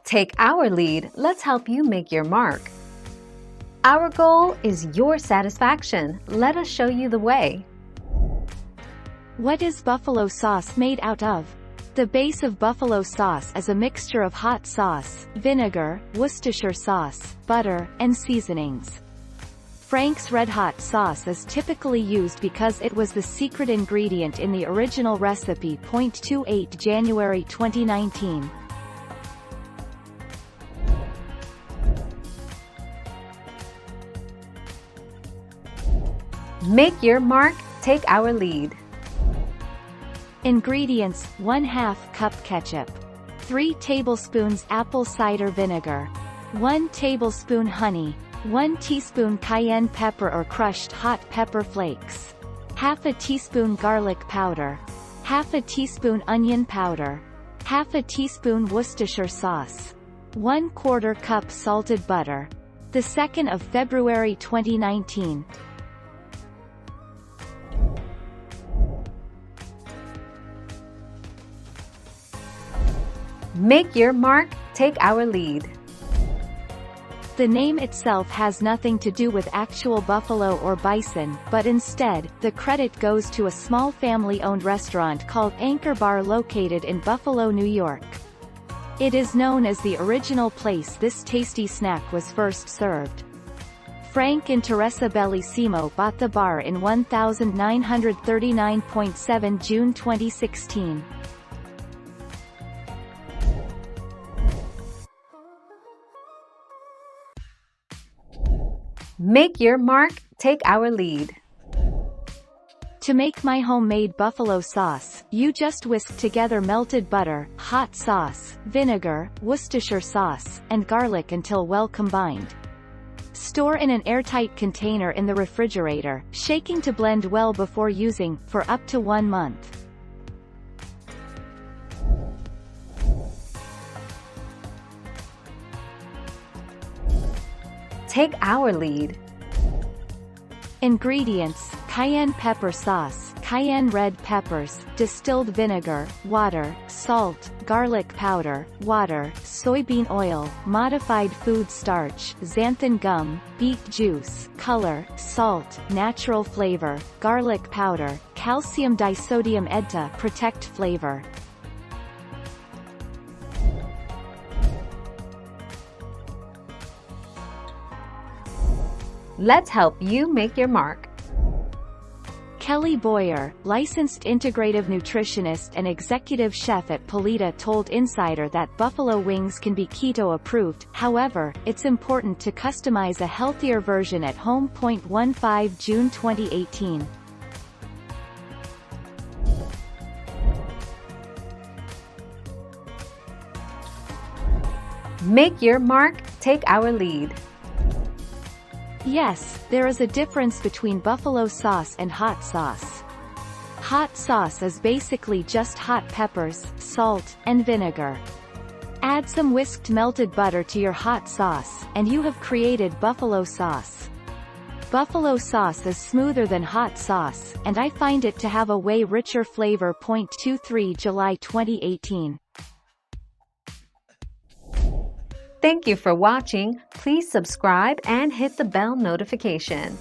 Take our lead, let's help you make your mark. Our goal is your satisfaction. Let us show you the way. What is buffalo sauce made out of? The base of buffalo sauce is a mixture of hot sauce, vinegar, Worcestershire sauce, butter, and seasonings. Frank's Red Hot sauce is typically used because it was the secret ingredient in the original recipe. 28 January 2019. Make your mark, take our lead. Ingredients: 1/2 cup ketchup, 3 tablespoons apple cider vinegar, 1 tablespoon honey, 1 teaspoon cayenne pepper or crushed hot pepper flakes, 1/2 teaspoon garlic powder, 1/2 teaspoon onion powder, 1/2 teaspoon Worcestershire sauce, 1/4 cup salted butter. The 2nd of February 2019. Make your mark, take our lead. The name itself has nothing to do with actual buffalo or bison, but instead, the credit goes to a small family-owned restaurant called Anchor Bar located in Buffalo, New York. It is known as the original place this tasty snack was first served. Frank and Teresa Bellissimo bought the bar in 1939.7 June 2016. Make your mark, take our lead. To make my homemade buffalo sauce, you just whisk together melted butter, hot sauce, vinegar, Worcestershire sauce, and garlic until well combined. Store in an airtight container in the refrigerator, shaking to blend well before using, for up to 1 month. Take our lead. Ingredients: cayenne pepper sauce, cayenne red peppers, distilled vinegar, water, salt, garlic powder, water, soybean oil, modified food starch, xanthan gum, beet juice, color, salt, natural flavor, garlic powder, calcium disodium EDTA protect flavor. Let's help you make your mark. Kelly Boyer, licensed integrative nutritionist and executive chef at Polita, told Insider that buffalo wings can be keto approved, however, it's important to customize a healthier version at home. 15 June 2018. Make your mark, take our lead. Yes, there is a difference between buffalo sauce and hot sauce. Hot sauce is basically just hot peppers, salt, and vinegar. Add some whisked melted butter to your hot sauce, and you have created buffalo sauce. Buffalo sauce is smoother than hot sauce, and I find it to have a way richer flavor. 23 July 2018. Thank you for watching. Please subscribe and hit the bell notification.